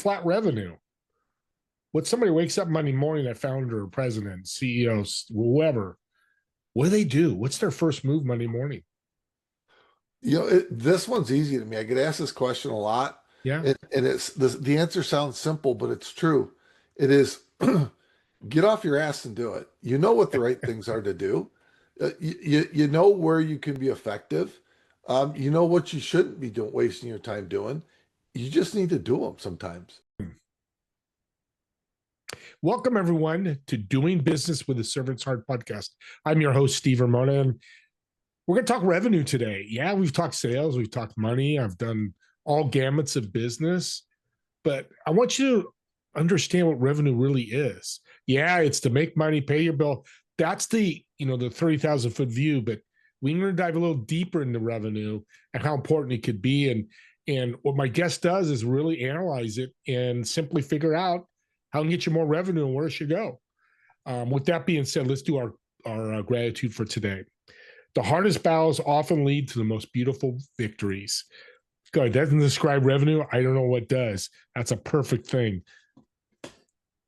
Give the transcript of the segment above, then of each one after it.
flat revenue. When somebody wakes up Monday morning, that founder, president, CEO, whoever, what do they do? What's their first move Monday morning? This one's easy to me. I get asked this question a lot, Yeah. and the answer sounds simple, but it's true. It is get off your ass and do it. You know what the right things are to do. You know where you can be effective. You know what you shouldn't be doing, wasting your time doing. You just need to do them sometimes. Welcome, everyone, to Doing Business with a Servant's Heart podcast. I'm your host, Steve Ramona, and we're going to talk revenue today. Yeah, we've talked sales, we've talked money, I've done all gamuts of business, but I want you to understand what revenue really is. Yeah, it's to make money, pay your bill. That's the 30,000 foot view, but we're going to dive a little deeper into revenue and how important it could be. And what my guest does is really analyze it and simply figure out how to get you more revenue and where it should go. With that being said, let's do our gratitude for today. The hardest battles often lead to the most beautiful victories. God, it doesn't describe revenue. I don't know what does. That's a perfect thing.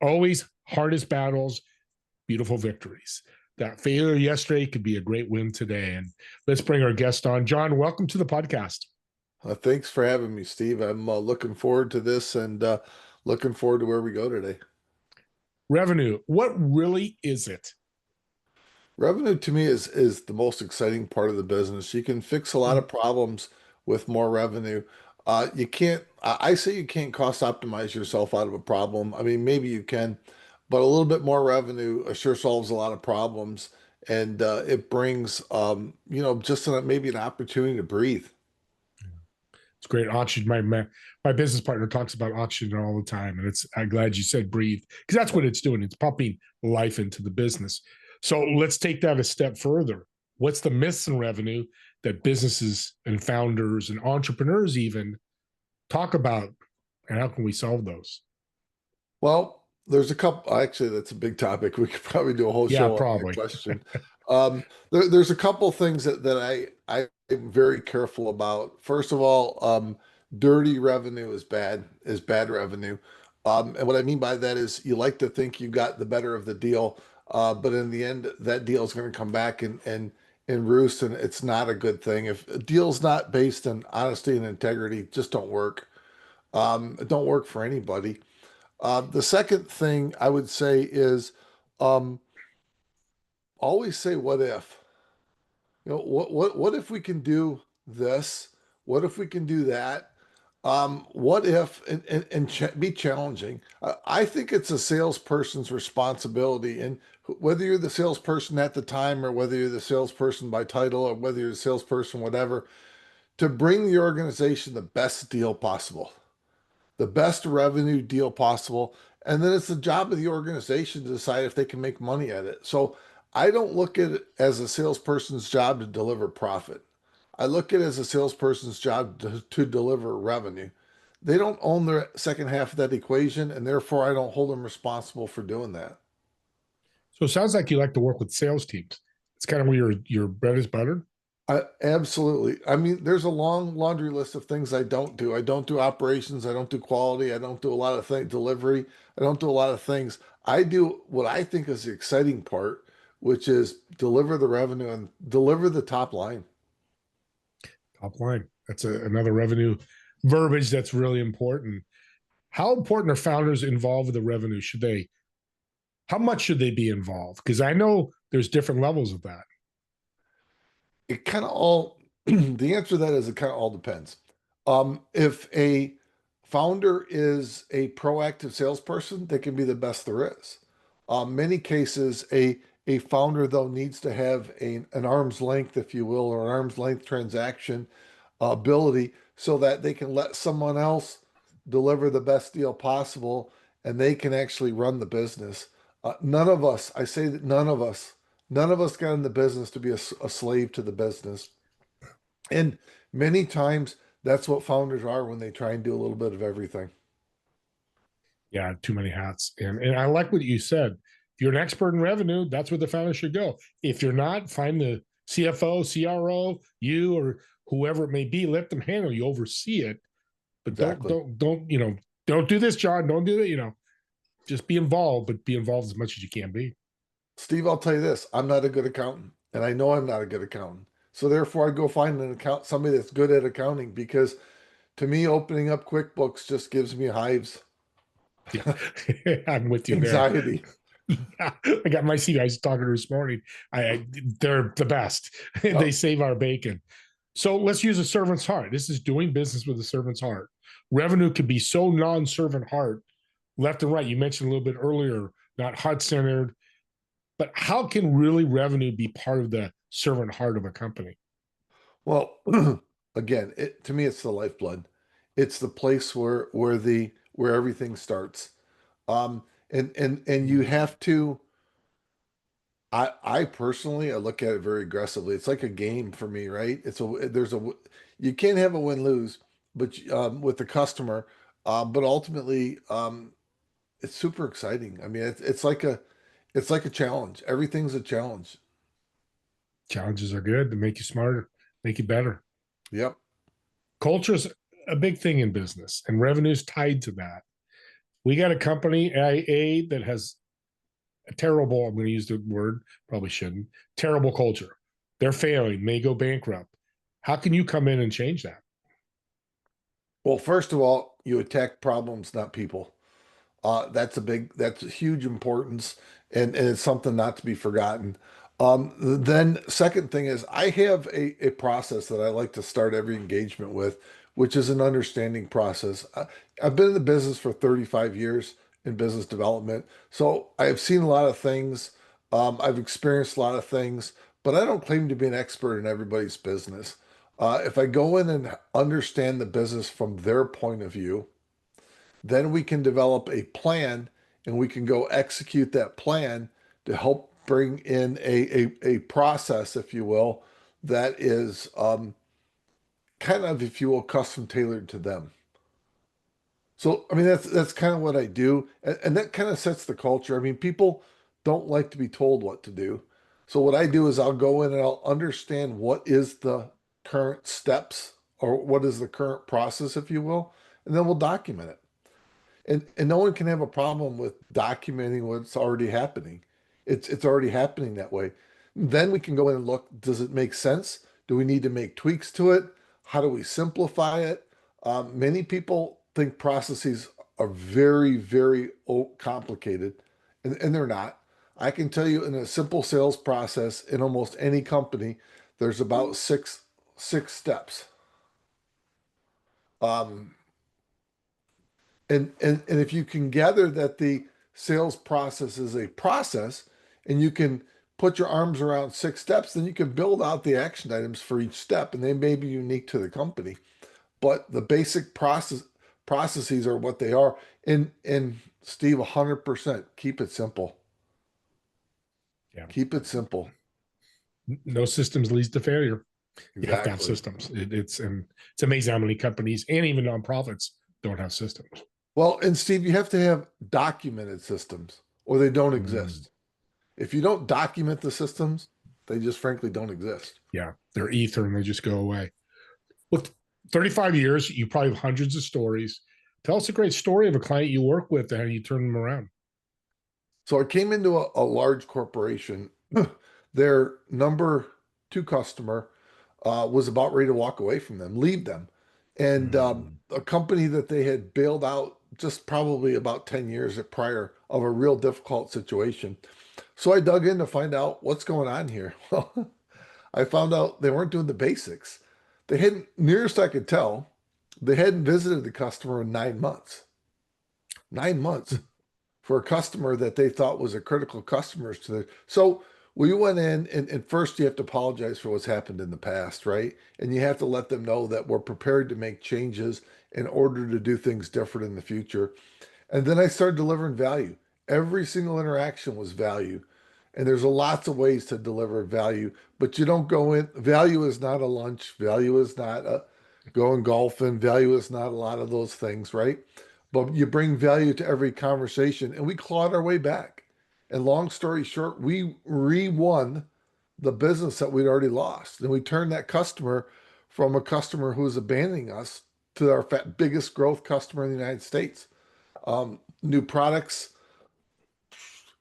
Always hardest battles, beautiful victories. That failure yesterday could be a great win today. And let's bring our guest on. John, welcome to the podcast. Thanks for having me, Steve. I'm looking forward to this and looking forward to where we go today. Revenue, what really is it? Revenue to me is the most exciting part of the business. You can fix a lot of problems with more revenue. You can't, I say you can't cost optimize yourself out of a problem. I mean, maybe you can, but a little bit more revenue sure solves a lot of problems. And it brings, maybe an opportunity to breathe. It's great. Oxygen. My business partner talks about oxygen all the time, and I'm glad you said breathe because that's what it's doing. It's pumping life into the business. So let's take that a step further. What's the myths in revenue that businesses and founders and entrepreneurs even talk about, and how can we solve those? Well, there's a couple, actually, that's a big topic. We could probably do a whole Yeah, show on that probably. question. There's a couple things that I am very careful about. First of all, dirty revenue is bad revenue. And what I mean by that is you like to think you got the better of the deal, but in the end, that deal is going to come back and roost, and it's not a good thing. If a deal's not based on honesty and integrity, just don't work. It don't work for anybody. The second thing I would say is um, always say what if. What if we can do this? What if we can do that? What if and be challenging. I think it's a salesperson's responsibility, and whether you're the salesperson at the time or whether you're the salesperson by title or whether you're the salesperson, whatever, to bring the organization the best deal possible, the best revenue deal possible. And then it's the job of the organization to decide if they can make money at it. So I don't look at it as a salesperson's job to deliver profit. I look at it as a salesperson's job to deliver revenue. They don't own the second half of that equation, and therefore I don't hold them responsible for doing that. So it sounds like you like to work with sales teams. It's kind of where your bread is buttered. Absolutely. I mean, there's a long laundry list of things I don't do. I don't do operations. I don't do quality. I don't do a lot of things, delivery. I don't do a lot of things. I do what I think is the exciting part, which is deliver the revenue and deliver the top line. Top line. That's another revenue verbiage that's really important. How important are founders involved with the revenue? How much should they be involved? Because I know there's different levels of that. It kind of all, the answer to that is it kind of all depends. If a founder is a proactive salesperson, they can be the best there is. Many cases, a founder though needs to have an arm's length, if you will, or an arm's length transaction ability so that they can let someone else deliver the best deal possible and they can actually run the business. None of us, I say that none of us got in the business to be a slave to the business. And many times that's what founders are when they try and do a little bit of everything. Yeah, too many hats. And I like what you said. If you're an expert in revenue, that's where the founder should go. If you're not, find the CFO, CRO, you or whoever it may be, let them handle you, oversee it. But Exactly. don't Don't do this, John. Don't do it. Just be involved, but be involved as much as you can be. Steve, I'll tell you this, I'm not a good accountant, and I know I'm not a good accountant. So therefore I go find somebody that's good at accounting, because to me, opening up QuickBooks just gives me hives, Yeah, I'm with you there. anxiety. I got my seat. I was talking to her this morning. They're the best. They Yep. save our bacon. So let's use a servant's heart. This is doing business with a servant's heart. Revenue can be so non-servant heart, left and right. You mentioned a little bit earlier, not heart-centered, but how can really revenue be part of the servant heart of a company? Well, again, to me, it's the lifeblood. It's the place where everything starts. And you have to. I personally, I look at it very aggressively. It's like a game for me, right? You can't have a win lose, but with the customer, but ultimately, it's super exciting. I mean, it's like a challenge. Everything's a challenge. Challenges are good to make you smarter, make you better. Yep. Culture is a big thing in business, and revenue is tied to that. We got a company, A, that has a terrible, I'm going to use the word, probably shouldn't, terrible culture. They're failing, may go bankrupt. How can you come in and change that? Well, first of all, you attack problems, not people. That's a huge importance, and it's something not to be forgotten. Then second thing is I have a process that I like to start every engagement with, which is an understanding process. I've been in the business for 35 years in business development, so I've seen a lot of things. I've experienced a lot of things, but I don't claim to be an expert in everybody's business. If I go in and understand the business from their point of view, then we can develop a plan, and we can go execute that plan to help bring in a process, if you will, that is kind of, if you will, custom tailored to them. So, I mean, that's kind of what I do. And that kind of sets the culture. I mean, people don't like to be told what to do. So what I do is I'll go in and I'll understand what is the current steps, or what is the current process, if you will, and then we'll document it. And no one can have a problem with documenting what's already happening. It's already happening that way. Then we can go in and look, does it make sense? Do we need to make tweaks to it? How do we simplify it? Many people think processes are very, very complicated, and they're not. I can tell you, in a simple sales process in almost any company, there's about six steps. Um, and if you can gather that the sales process is a process, and you can put your arms around six steps, then you can build out the action items for each step, and they may be unique to the company. But the basic processes are what they are. And Steve, 100%, keep it simple. Yeah. Keep it simple. No systems leads to failure. You have to have Exactly. systems. It's amazing how many companies and even nonprofits don't have systems. Well, and Steve, you have to have documented systems, or they don't Mm, exist. If you don't document the systems, they just frankly don't exist. yeah, they're ether and they just go away. With 35 years, you probably have hundreds of stories. Tell us a great story of a client you work with and how you turn them around. So I came into a large corporation. Their number two customer was about ready to walk away from them, leave them. And Mm, a company that they had bailed out just probably about 10 years prior, of a real difficult situation. So I dug in to find out what's going on here. Well, I found out they weren't doing the basics. They hadn't, nearest I could tell, they hadn't visited the customer in 9 months. 9 months for a customer that they thought was a critical customer to the. So we went in, and first you have to apologize for what's happened in the past, right? And you have to let them know that we're prepared to make changes in order to do things different in the future. And then I started delivering value. Every single interaction was value. And there's lots of ways to deliver value, but you don't go in. Value is not a lunch. Value is not a going golfing. Value is not a lot of those things, right? But you bring value to every conversation, and we clawed our way back. And long story short, we re-won the business that we'd already lost. And we turned that customer from a customer who was abandoning us to our biggest growth customer in the United States. new products,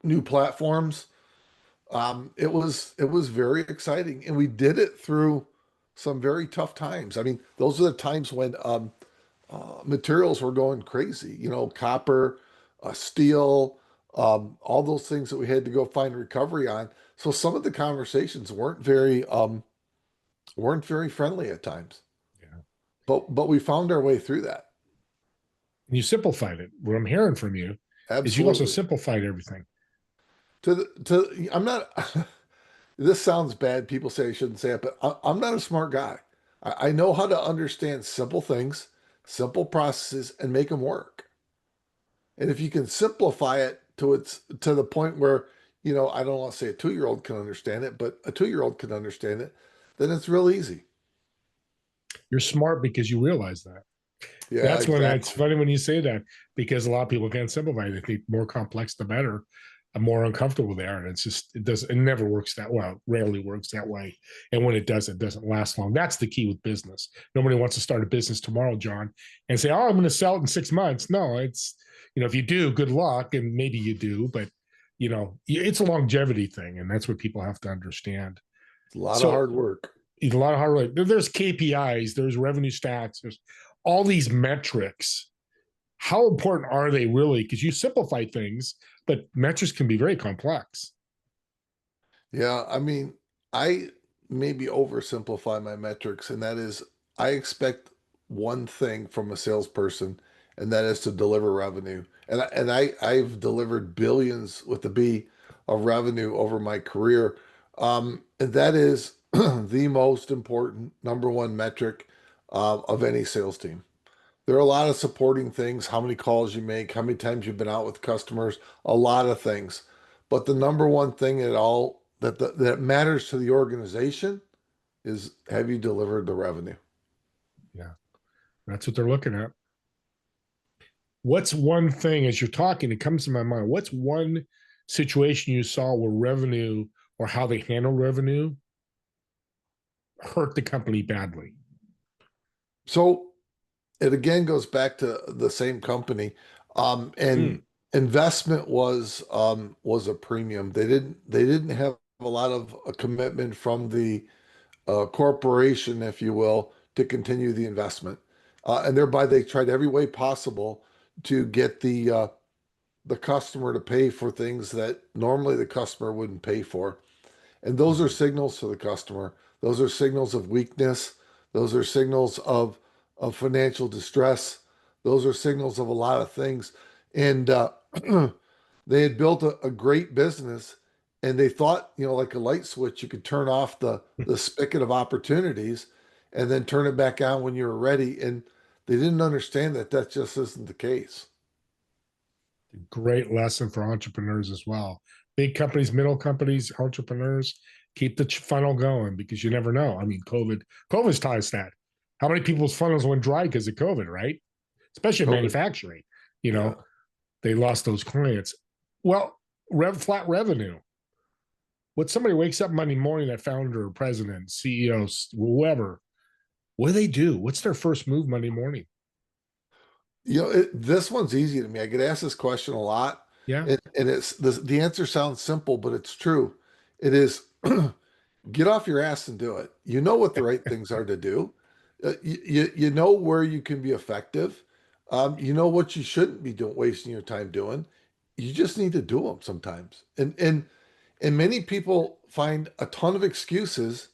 new platforms. It was very exciting, and we did it through some very tough times. I mean, those are the times when materials were going crazy. You know, copper, steel, all those things that we had to go find recovery on. So some of the conversations weren't very friendly at times. Yeah. But we found our way through that. And you simplified it. What I'm hearing from you is you also Absolutely. simplified everything. I'm not. This sounds bad. People say I shouldn't say it, but I'm not a smart guy. I know how to understand simple things, simple processes, and make them work. And if you can simplify it to the point where, I don't want to say a 2-year-old can understand it, but a 2-year-old can understand it, then it's real easy. You're smart because you realize that. Yeah, That's when it's exactly. funny when you say that because a lot of people can't simplify. They think more complex the better, and more uncomfortable they are. And it never works that well. Rarely works that way. And when it doesn't last long. That's the key with business. Nobody wants to start a business tomorrow, John, and say, "Oh, I'm going to sell it in 6 months." No, if you do, good luck, and maybe you do, but it's a longevity thing, and that's what people have to understand. It's a lot of So hard work. a lot of hard work. There's KPIs, there's revenue stats, there's all these metrics. How important are they really? Because you simplify things, but metrics can be very complex. Yeah, I mean, I maybe oversimplify my metrics, and that is I expect one thing from a salesperson, and that is to deliver revenue. And I've delivered billions with the B of revenue over my career. And that is the most important number one metric of any sales team. There are a lot of supporting things, how many calls you make, how many times you've been out with customers, a lot of things. But the number one thing at all that matters to the organization is have you delivered the revenue? Yeah, that's what they're looking at. What's one thing as you're talking, it comes to my mind. What's one situation you saw where revenue or how they handle revenue hurt the company badly? So it again goes back to the same company. And Mm. investment was a premium. They didn't have a lot of a commitment from the corporation, if you will, to continue the investment. And thereby they tried every way possible to get the customer to pay for things that normally the customer wouldn't pay for. And those are Mm. signals to the customer. Those are signals of weakness. Those are signals of financial distress. Those are signals of a lot of things. And they had built a great business, and they thought, like a light switch, you could turn off the spigot of opportunities and then turn it back on when you were ready. And they didn't understand that that just isn't the case. Great lesson for entrepreneurs as well. Big companies, middle companies, entrepreneurs, keep the funnel going because you never know. I mean, COVID's taught us that. How many people's funnels went dry because of COVID, right? Especially in COVID. manufacturing. You Yeah. know, they lost those clients. Well, flat revenue. When somebody wakes up Monday morning, that founder, president, CEO, whoever, what do they do? What's their first move Monday morning? This one's easy to me. I get asked this question a lot, Yeah. and the answer sounds simple, but it's true. It is get off your ass and do it. You know what the right things are to do. You know where you can be effective. You know what you shouldn't be doing, wasting your time doing. You just need to do them sometimes. And many people find a ton of excuses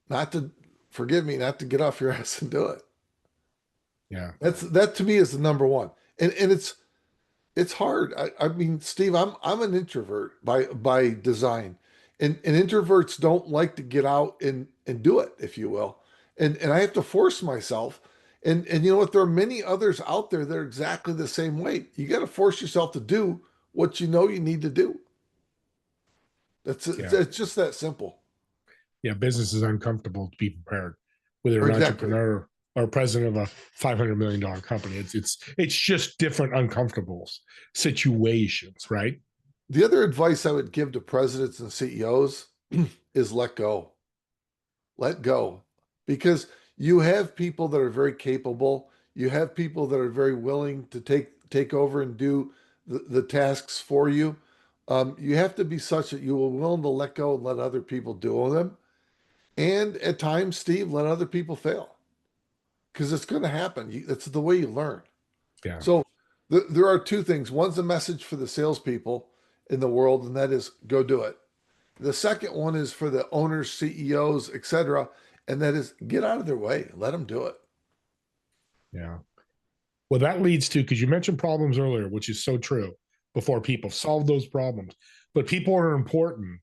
not to forgive me, not to get off your ass and do it. Yeah. That to me is the number one. And it's hard. I mean, Steve, I'm an introvert by design, and introverts don't like to get out and do it, if you will. And I have to force myself. And you know what? There are many others out there that are exactly the same way. You got to force yourself to do what you know you need to do. Yeah. It's just that simple. Yeah, business is uncomfortable to be prepared. Whether Or an exactly. entrepreneur or president of a $500 million company, it's just different uncomfortable situations, right? The other advice I would give to presidents and CEOs is let go. Let go. Because you have people that are very capable. You have people that are very willing to take take over and do the tasks for you, you have to be such that you are willing to let go and let other people do them. And at times, Steve, let other people fail because it's going to happen. It's the way you learn. Yeah. So there are two things. One's a message for the salespeople in the world, and that is go do it. The second one is for the owners, CEOs, etc., and that is get out of their way. Let them do it. Yeah. Well, that leads to, because you mentioned problems earlier, which is so true, before people solve those problems. But people are important.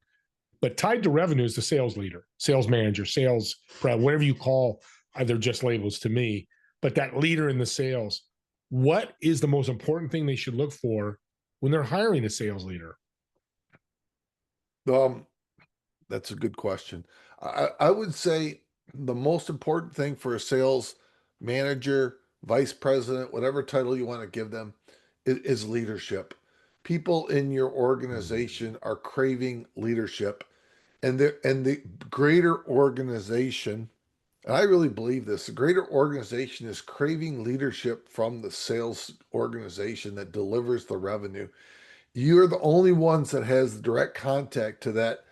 But tied to revenue is the sales leader, sales manager, sales prep, whatever you call, they're just labels to me. But that leader in the sales, what is the most important thing they should look for when they're hiring a sales leader? Um, that's a good question. I would say the most important thing for a sales manager, vice president, whatever title you want to give them, is leadership. People in your organization are craving leadership, and the greater organization, and I really believe this, the greater organization is craving leadership from the sales organization that delivers the revenue. You're the only ones that has the direct contact to that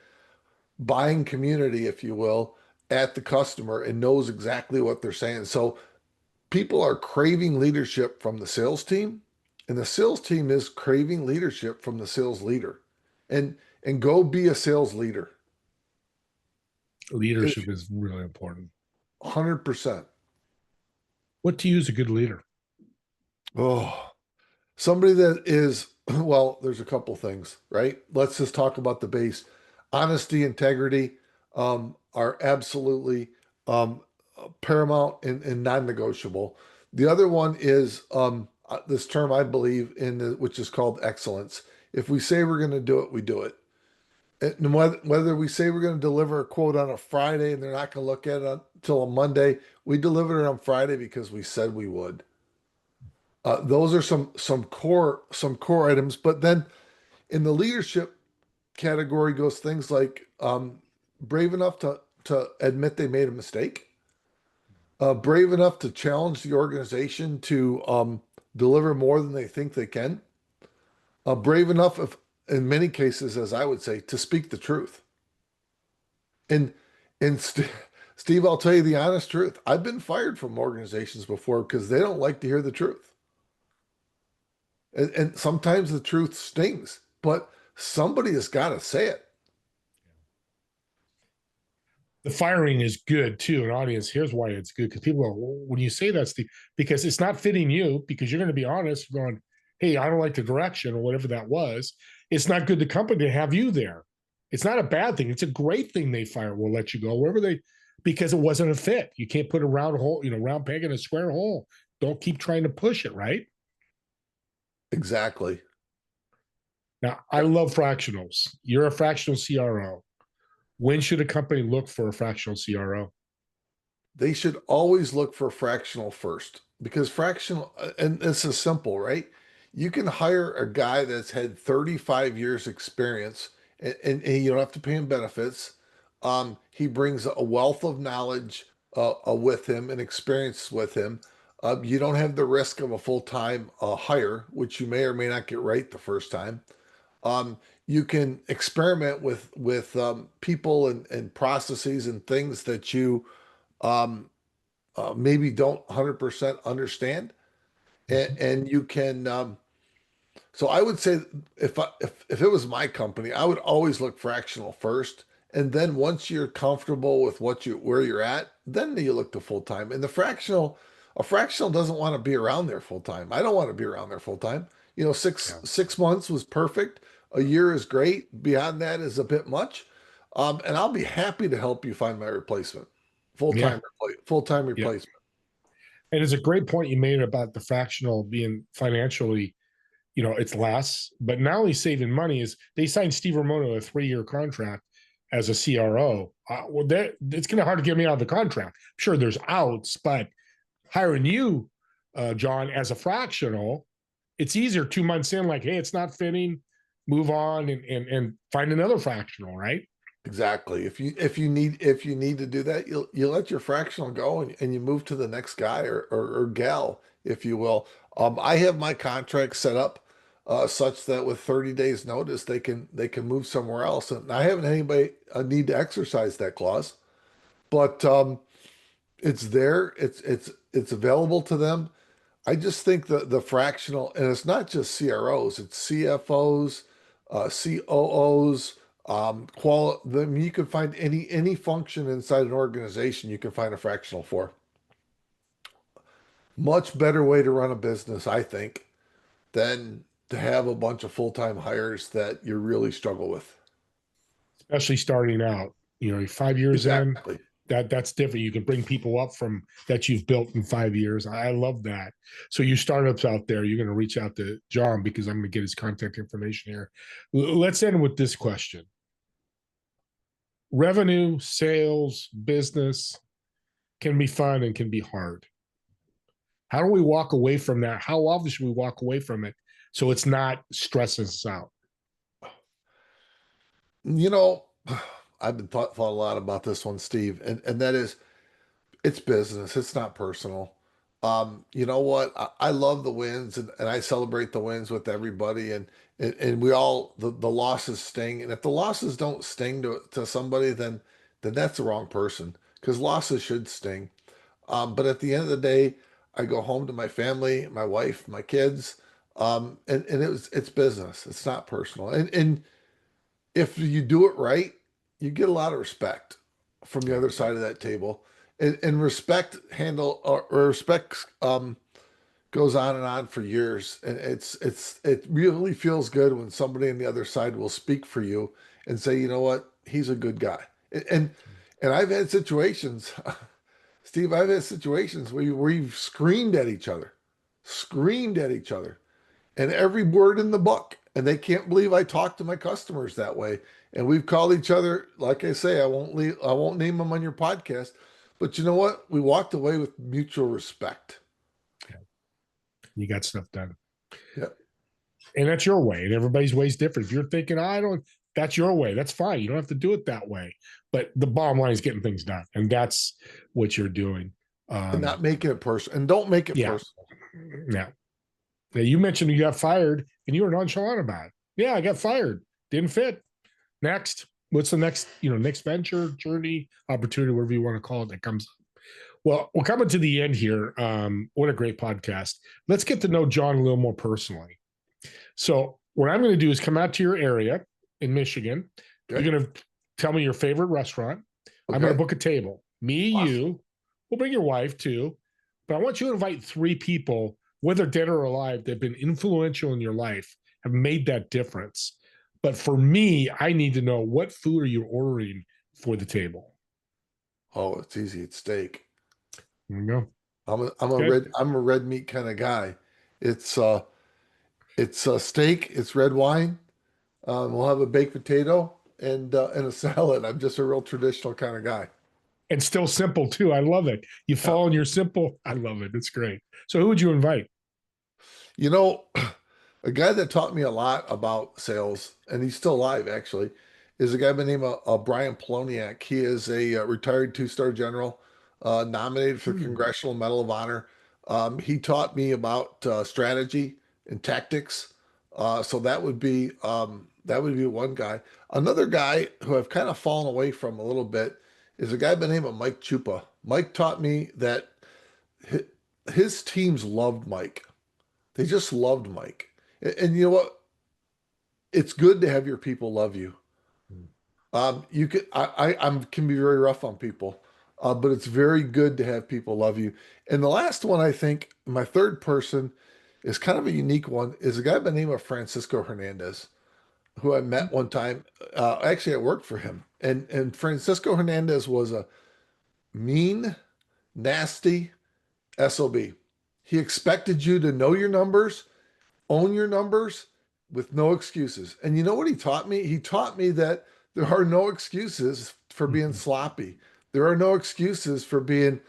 buying community, if you will, at the customer and knows exactly what they're saying. So people are craving leadership from the sales team, and the sales team is craving leadership from the sales leader. And go be a sales leader. If Leadership is really important. 100%. What to use a good leader? Oh, somebody that is, well, there's a couple things, right? Let's just talk about the base. Honesty, integrity are absolutely paramount and non-negotiable. The other one is this term I believe in, which is called excellence. If we say we're going to do it, we do it. And whether we say we're going to deliver a quote on a Friday and they're not going to look at it until a Monday, we delivered it on Friday because we said we would. Those are some core items. But then in the leadership category goes things like brave enough to admit they made a mistake, brave enough to challenge the organization to deliver more than they think they can, brave enough, if, in many cases, as I would say, to speak the truth. And and Steve, I'll tell you the honest truth. I've been fired from organizations before because they don't like to hear the truth. And sometimes the truth stings, but somebody has got to say it. The firing is good too. An audience, here's why it's good, because people go, well, when you say that, Steve, because it's not fitting you, because you're going to be honest, going, hey, I don't like the direction or whatever that was. It's not good to company to have you there. It's not a bad thing. It's a great thing they fire. Will let you go wherever they, because it wasn't a fit. You can't put a round hole, round peg in a square hole. Don't keep trying to push it, right? Exactly. Now, I love fractionals. You're a fractional CRO. When should a company look for a fractional CRO? They should always look for fractional first because fractional, and this is simple, right? You can hire a guy that's had 35 years experience and you don't have to pay him benefits. He brings a wealth of knowledge with him and experience with him. You don't have the risk of a full-time hire, which you may or may not get right the first time. Um, you can experiment with people and processes and things that you um, maybe don't 100% understand, and you can. So I would say if it was my company, I would always look fractional first, and then once you're comfortable with where you're at, then you look to full time. And a fractional doesn't want to be around there full time. I don't want to be around there full time. You know, Yeah. 6 months was perfect. A year is great. Beyond that is a bit much. And I'll be happy to help you find my replacement, Yeah. full time Yeah. replacement. And it's a great point you made about the fractional being financially, it's less, but not only saving money is they signed Steve Ramona a 3-year contract as a CRO. Well, it's going to hard to get me out of the contract. Sure, there's outs, but hiring you, John, as a fractional, it's easier 2 months in, like, hey, it's not fitting, move on and find another fractional, right? Exactly. If you need to do that, you let your fractional go and you move to the next guy or gal if you will. I have my contract set up such that with 30 days notice they can move somewhere else, and I haven't had anybody need to exercise that clause, but it's there. It's available to them. I just think the fractional, and it's not just CROs, it's CFOs, COOs, I mean, you can find any function inside an organization you can find a fractional for. Much better way to run a business, I think, than to have a bunch of full-time hires that you really struggle with. Especially starting out. 5 years in, Exactly. that's different. You can bring people up from that you've built in 5 years. I love that. So you startups out there, you're going to reach out to John because I'm going to get his contact information here. Let's end with this question. Revenue, sales, business can be fun and can be hard. How do we walk away from that? How often should we walk away from it so it's not stressing us out? You know, I've been thought a lot about this one, Steve, and that is it's business. It's not personal. You know what? I love the wins and I celebrate the wins with everybody and we all the losses sting. And if the losses don't sting to somebody, then that's the wrong person because losses should sting. But at the end of the day, I go home to my family, my wife, my kids, and it's business. It's not personal. And if you do it right, you get a lot of respect from the other side of that table. And respect or respect goes on and on for years. And it really feels good when somebody on the other side will speak for you and say, you know what, he's a good guy. And I've had situations, Steve, I've had situations where we've screamed at each other and every word in the book. And they can't believe I talk to my customers that way. And we've called each other, like I say, I won't name them on your podcast. But you know what? We walked away with mutual respect. You got stuff done. Yeah. And that's your way. And everybody's way is different. If you're thinking, I don't, that's your way. That's fine. You don't have to do it that way. But the bottom line is getting things done. And that's what you're doing. And not making it personal. And don't make it Yeah. personal. Yeah. Now, you mentioned you got fired and you were nonchalant about it. Yeah, I got fired. Didn't fit. Next. What's the next venture, journey, opportunity, whatever you want to call it, that comes up? Well, we're coming to the end here. What a great podcast. Let's get to know John a little more personally. So what I'm going to do is come out to your area in Michigan. Okay. You're going to tell me your favorite restaurant. Okay. I'm going to book a table. Me, awesome. You. We'll bring your wife too. But I want you to invite 3 people, whether dead or alive, that have been influential in your life, have made that difference. But for me, I need to know, what food are you ordering for the table? Oh, it's easy. It's steak. There you go. I'm a red meat kind of guy. It's steak. It's red wine. We'll have a baked potato and a salad. I'm just a real traditional kind of guy. And still simple too. I love it. You fall in your simple. I love it. It's great. So who would you invite? You know, a guy that taught me a lot about sales, and he's still alive actually, is a guy by the name of Brian Poloniak. He is a retired 2-star general, nominated for the Congressional Medal of Honor. He taught me about strategy and tactics. So that would be one guy. Another guy who I've kind of fallen away from a little bit is a guy by the name of Mike Chupa. Mike taught me that his teams loved Mike. They just loved Mike. And you know what? It's good to have your people love you. You could I can be very rough on people, but it's very good to have people love you. And the last one, I think, my third person is kind of a unique one, is a guy by the name of Francisco Hernandez, who I met one time. Actually, I worked for him, and Francisco Hernandez was a mean, nasty SOB. He expected you to know your numbers, own your numbers with no excuses. And you know what he taught me? He taught me that there are no excuses for being sloppy. There are no excuses for being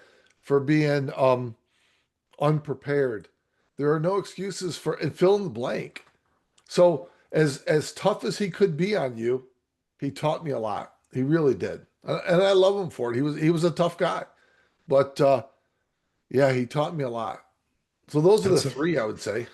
unprepared. There are no excuses for, and fill in the blank. So as tough as he could be on you, he taught me a lot. He really did. And I love him for it. He was a tough guy. But yeah, he taught me a lot. So those are the That's three I would say.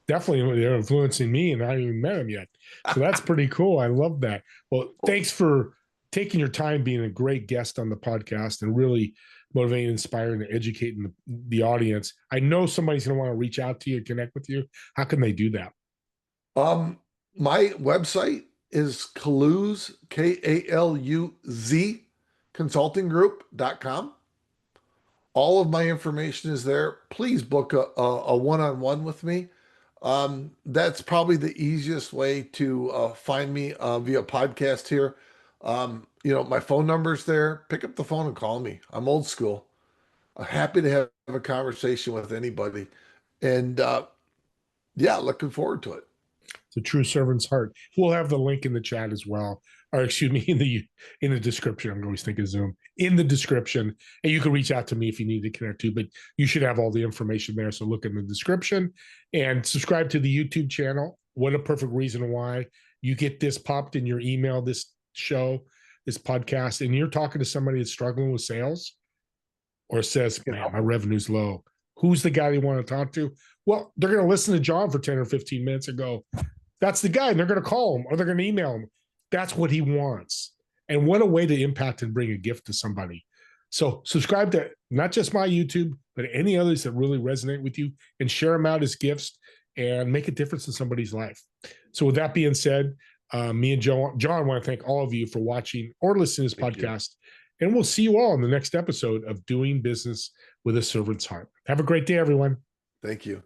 definitely they're influencing me, and I haven't even met them yet. So that's pretty cool. I love that. Well, thanks for taking your time, being a great guest on the podcast, and really motivating, inspiring, and educating the audience. I know somebody's going to want to reach out to you, connect with you. How can they do that? Um, my website is Kaluz, Kaluz consultinggroup.com. All of my information is there. Please book a one-on-one with me. That's probably the easiest way to find me via podcast here. My phone number's there. Pick up the phone and call me. I'm old school. I'm happy to have a conversation with anybody. And yeah, looking forward to it. The true servant's heart. We'll have the link in the chat as well, or excuse me, in the description. I'm always thinking Zoom in the description, and you can reach out to me if you need to connect to. But you should have all the information there. So look in the description and subscribe to the YouTube channel. What a perfect reason why you get this popped in your email. This show, this podcast, and you're talking to somebody that's struggling with sales, or says, "Man, my revenue's low." Who's the guy they want to talk to? Well, they're going to listen to John for 10 or 15 minutes and go, that's the guy. And they're going to call him or they're going to email him. That's what he wants. And what a way to impact and bring a gift to somebody. So subscribe to not just my YouTube, but any others that really resonate with you, and share them out as gifts and make a difference in somebody's life. So with that being said, me and John want to thank all of you for watching or listening to this podcast. And we'll see you all in the next episode of Doing Business with a Servant's Heart. Have a great day, everyone. Thank you.